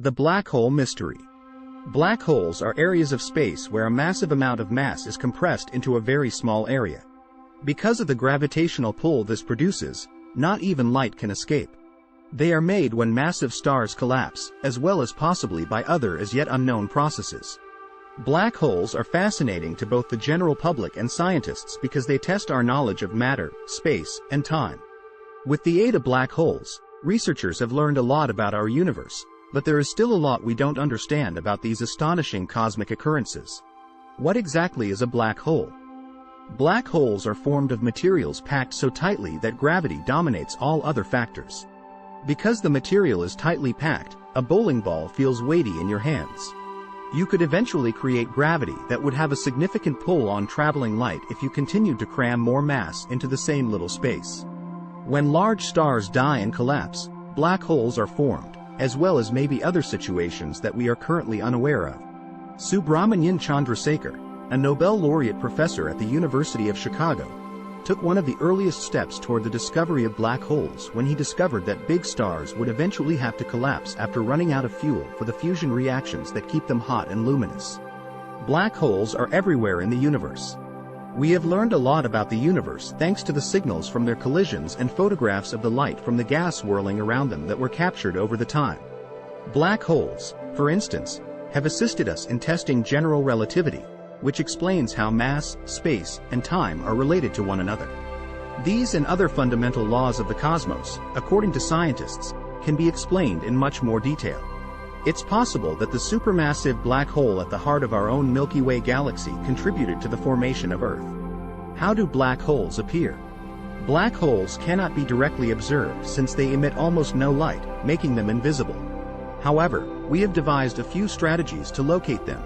The black hole mystery. Black holes are areas of space where a massive amount of mass is compressed into a very small area. Because of the gravitational pull this produces, not even light can escape. They are made when massive stars collapse, as well as possibly by other as yet unknown processes. Black holes are fascinating to both the general public and scientists because they test our knowledge of matter, space, and time. With the aid of black holes, researchers have learned a lot about our universe, but there is still a lot we don't understand about these astonishing cosmic occurrences. What exactly is a black hole? Black holes are formed of materials packed so tightly that gravity dominates all other factors. Because the material is tightly packed, a bowling ball feels weighty in your hands. You could eventually create gravity that would have a significant pull on traveling light if you continued to cram more mass into the same little space. When large stars die and collapse, black holes are formed, as well as maybe other situations that we are currently unaware of. Subramanian Chandrasekhar, a Nobel laureate professor at the University of Chicago, took one of the earliest steps toward the discovery of black holes when he discovered that big stars would eventually have to collapse after running out of fuel for the fusion reactions that keep them hot and luminous. Black holes are everywhere in the universe. We have learned a lot about the universe thanks to the signals from their collisions and photographs of the light from the gas whirling around them that were captured over the time. Black holes, for instance, have assisted us in testing general relativity, which explains how mass, space, and time are related to one another. These and other fundamental laws of the cosmos, according to scientists, can be explained in much more detail. It's possible that the supermassive black hole at the heart of our own Milky Way galaxy contributed to the formation of Earth. How do black holes appear? Black holes cannot be directly observed since they emit almost no light, making them invisible. However, we have devised a few strategies to locate them.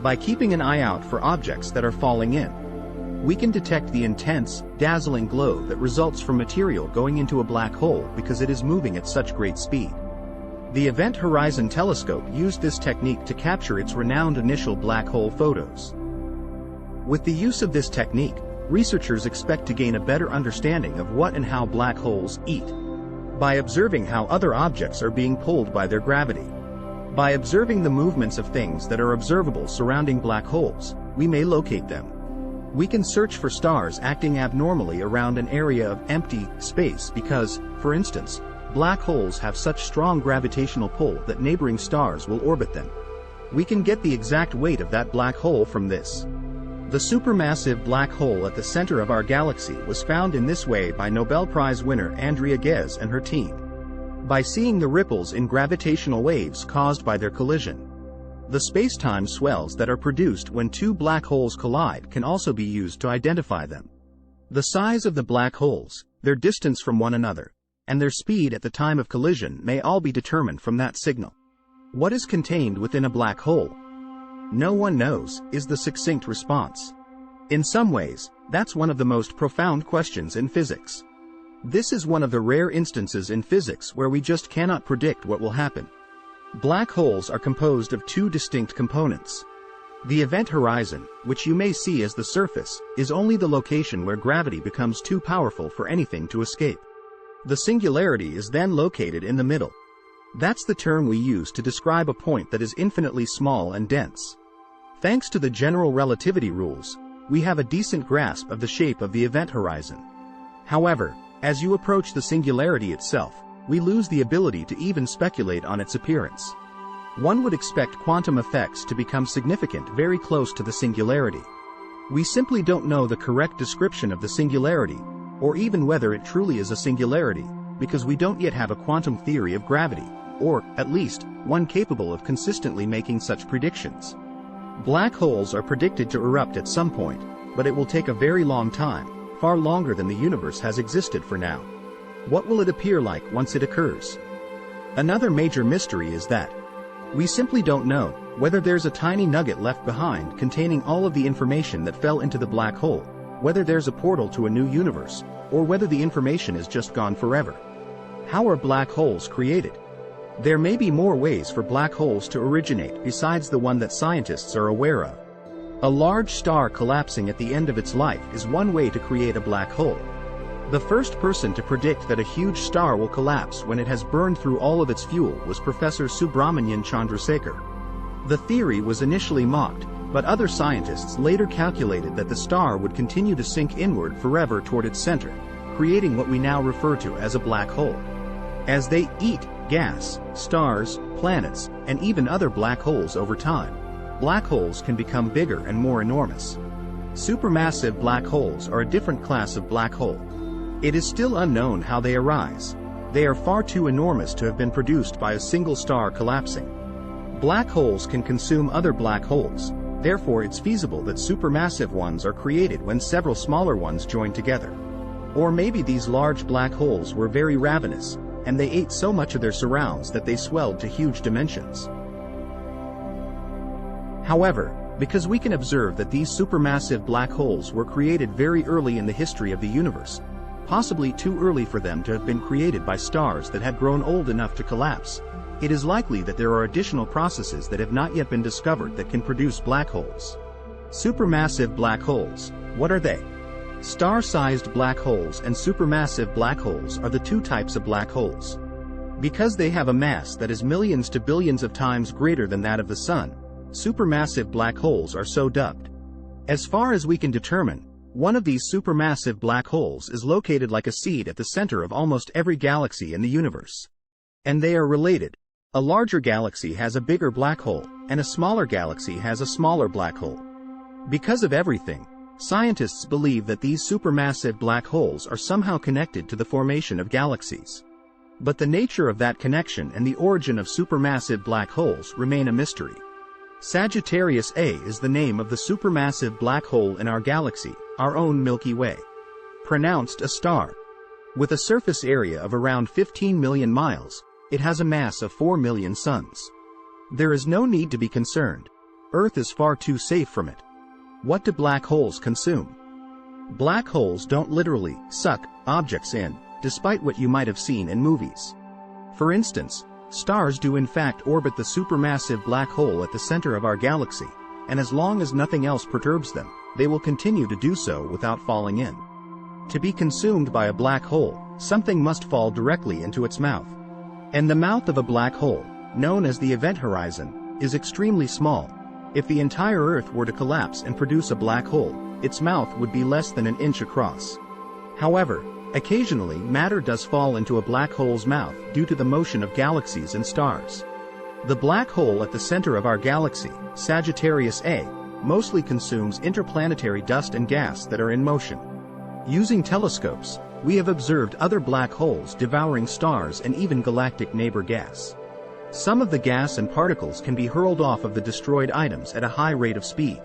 By keeping an eye out for objects that are falling in, we can detect the intense, dazzling glow that results from material going into a black hole because it is moving at such great speed. The Event Horizon Telescope used this technique to capture its renowned initial black hole photos. With the use of this technique, researchers expect to gain a better understanding of what and how black holes eat. By observing how other objects are being pulled by their gravity. By observing the movements of things that are observable surrounding black holes, we may locate them. We can search for stars acting abnormally around an area of empty space because, for instance, black holes have such strong gravitational pull that neighboring stars will orbit them. We can get the exact weight of that black hole from this. The supermassive black hole at the center of our galaxy was found in this way by Nobel Prize winner Andrea Ghez and her team. By seeing the ripples in gravitational waves caused by their collision. The space-time swells that are produced when two black holes collide can also be used to identify them. The size of the black holes, their distance from one another, and their speed at the time of collision may all be determined from that signal. What is contained within a black hole? No one knows, is the succinct response. In some ways, that's one of the most profound questions in physics. This is one of the rare instances in physics where we just cannot predict what will happen. Black holes are composed of two distinct components. The event horizon, which you may see as the surface, is only the location where gravity becomes too powerful for anything to escape. The singularity is then located in the middle. That's the term we use to describe a point that is infinitely small and dense. Thanks to the general relativity rules, we have a decent grasp of the shape of the event horizon. However, as you approach the singularity itself, we lose the ability to even speculate on its appearance. One would expect quantum effects to become significant very close to the singularity. We simply don't know the correct description of the singularity, or even whether it truly is a singularity, because we don't yet have a quantum theory of gravity, or, at least, one capable of consistently making such predictions. Black holes are predicted to erupt at some point, but it will take a very long time, far longer than the universe has existed for now. What will it appear like once it occurs? Another major mystery is that we simply don't know whether there's a tiny nugget left behind containing all of the information that fell into the black hole, whether there's a portal to a new universe, or whether the information is just gone forever. How are black holes created? There may be more ways for black holes to originate besides the one that scientists are aware of. A large star collapsing at the end of its life is one way to create a black hole. The first person to predict that a huge star will collapse when it has burned through all of its fuel was Professor Subramanian Chandrasekhar. The theory was initially mocked, but other scientists later calculated that the star would continue to sink inward forever toward its center, creating what we now refer to as a black hole. As they eat gas, stars, planets, and even other black holes over time, black holes can become bigger and more enormous. Supermassive black holes are a different class of black hole. It is still unknown how they arise. They are far too enormous to have been produced by a single star collapsing. Black holes can consume other black holes, therefore it's feasible that supermassive ones are created when several smaller ones join together. Or maybe these large black holes were very ravenous, and they ate so much of their surrounds that they swelled to huge dimensions. However, because we can observe that these supermassive black holes were created very early in the history of the universe, possibly too early for them to have been created by stars that had grown old enough to collapse, it is likely that there are additional processes that have not yet been discovered that can produce black holes. Supermassive black holes, what are they? Star-sized black holes and supermassive black holes are the two types of black holes. Because they have a mass that is millions to billions of times greater than that of the Sun, supermassive black holes are so dubbed. As far as we can determine, one of these supermassive black holes is located like a seed at the center of almost every galaxy in the universe. And they are related. A larger galaxy has a bigger black hole, and a smaller galaxy has a smaller black hole. Because of everything, scientists believe that these supermassive black holes are somehow connected to the formation of galaxies. But the nature of that connection and the origin of supermassive black holes remain a mystery. Sagittarius A is the name of the supermassive black hole in our galaxy, our own Milky Way. Pronounced a star. With a surface area of around 15 million miles, it has a mass of 4 million suns. There is no need to be concerned. Earth is far too safe from it. What do black holes consume? Black holes don't literally suck objects in, despite what you might have seen in movies. For instance, stars do in fact orbit the supermassive black hole at the center of our galaxy, and as long as nothing else perturbs them, they will continue to do so without falling in. To be consumed by a black hole, something must fall directly into its mouth. And the mouth of a black hole, known as the event horizon, is extremely small. If the entire Earth were to collapse and produce a black hole, its mouth would be less than an inch across. However, occasionally matter does fall into a black hole's mouth due to the motion of galaxies and stars. The black hole at the center of our galaxy, Sagittarius A, mostly consumes interplanetary dust and gas that are in motion. Using telescopes, we have observed other black holes devouring stars and even galactic neighbor gas. Some of the gas and particles can be hurled off of the destroyed items at a high rate of speed.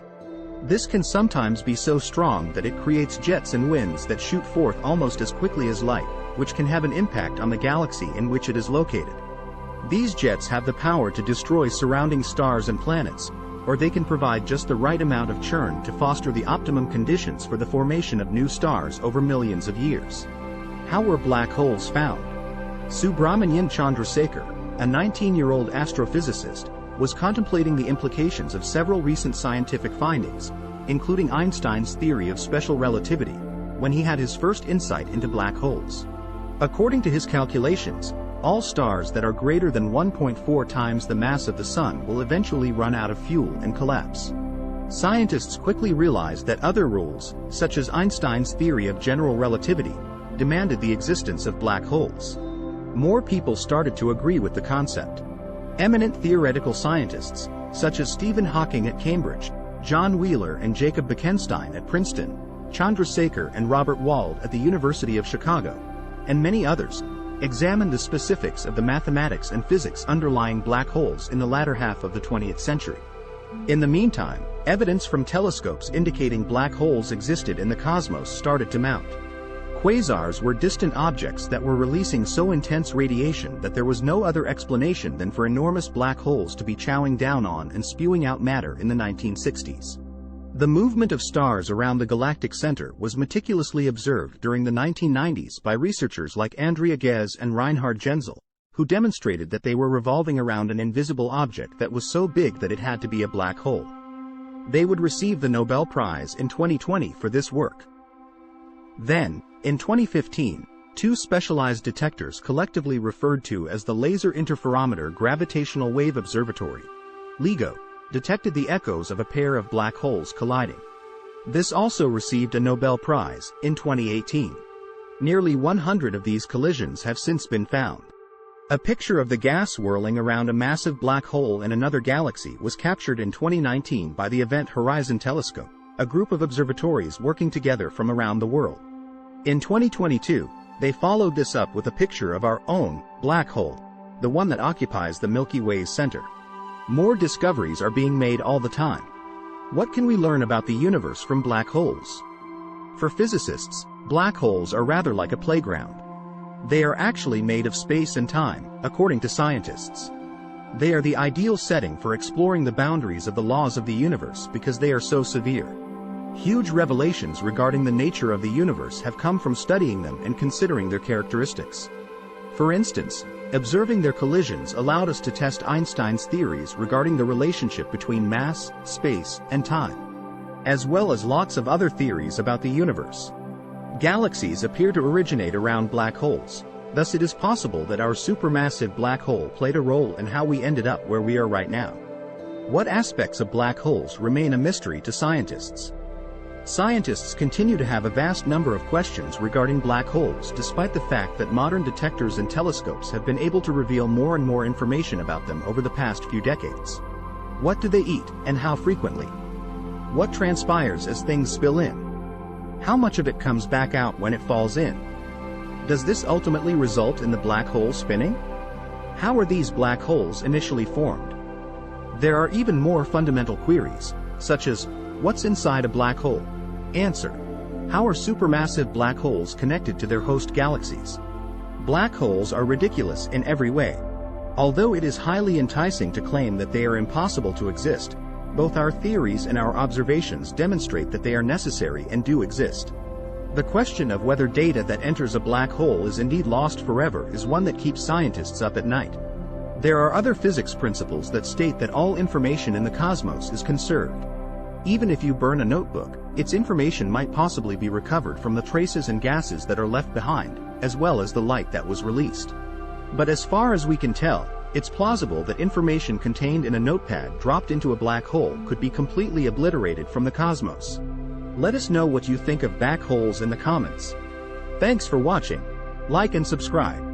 This can sometimes be so strong that it creates jets and winds that shoot forth almost as quickly as light, which can have an impact on the galaxy in which it is located. These jets have the power to destroy surrounding stars and planets, or they can provide just the right amount of churn to foster the optimum conditions for the formation of new stars over millions of years. How were black holes found? Subramanian Chandrasekhar, a 19-year-old astrophysicist, was contemplating the implications of several recent scientific findings, including Einstein's theory of special relativity, when he had his first insight into black holes. According to his calculations, all stars that are greater than 1.4 times the mass of the Sun will eventually run out of fuel and collapse. Scientists quickly realized that other rules, such as Einstein's theory of general relativity, demanded the existence of black holes. More people started to agree with the concept. Eminent theoretical scientists, such as Stephen Hawking at Cambridge, John Wheeler and Jacob Bekenstein at Princeton, Chandrasekhar and Robert Wald at the University of Chicago, and many others, examined the specifics of the mathematics and physics underlying black holes in the latter half of the 20th century. In the meantime, evidence from telescopes indicating black holes existed in the cosmos started to mount. Quasars were distant objects that were releasing so intense radiation that there was no other explanation than for enormous black holes to be chowing down on and spewing out matter in the 1960s. The movement of stars around the galactic center was meticulously observed during the 1990s by researchers like Andrea Ghez and Reinhard Genzel, who demonstrated that they were revolving around an invisible object that was so big that it had to be a black hole. They would receive the Nobel Prize in 2020 for this work. Then, in 2015, two specialized detectors collectively referred to as the Laser Interferometer Gravitational Wave Observatory, LIGO, detected the echoes of a pair of black holes colliding. This also received a Nobel Prize in 2018. Nearly 100 of these collisions have since been found. A picture of the gas whirling around a massive black hole in another galaxy was captured in 2019 by the Event Horizon Telescope, a group of observatories working together from around the world. In 2022, they followed this up with a picture of our own black hole, the one that occupies the Milky Way's center. More discoveries are being made all the time. What can we learn about the universe from black holes? For physicists, black holes are rather like a playground. They are actually made of space and time, according to scientists. They are the ideal setting for exploring the boundaries of the laws of the universe because they are so severe. Huge revelations regarding the nature of the universe have come from studying them and considering their characteristics. For instance, observing their collisions allowed us to test Einstein's theories regarding the relationship between mass, space, and time, as well as lots of other theories about the universe. Galaxies appear to originate around black holes, thus it is possible that our supermassive black hole played a role in how we ended up where we are right now. What aspects of black holes remain a mystery to scientists? Scientists continue to have a vast number of questions regarding black holes despite the fact that modern detectors and telescopes have been able to reveal more and more information about them over the past few decades. What do they eat, and how frequently? What transpires as things spill in? How much of it comes back out when it falls in? Does this ultimately result in the black hole spinning? How are these black holes initially formed? There are even more fundamental queries, such as, what's inside a black hole? Answer: how are supermassive black holes connected to their host galaxies? Black holes are ridiculous in every way. Although it is highly enticing to claim that they are impossible to exist, both our theories and our observations demonstrate that they are necessary and do exist. The question of whether data that enters a black hole is indeed lost forever is one that keeps scientists up at night. There are other physics principles that state that all information in the cosmos is conserved. Even if you burn a notebook, its information might possibly be recovered from the traces and gases that are left behind, as well as the light that was released. But as far as we can tell, it's plausible that information contained in a notepad dropped into a black hole could be completely obliterated from the cosmos. Let us know what you think of black holes in the comments. Thanks for watching. Like and subscribe.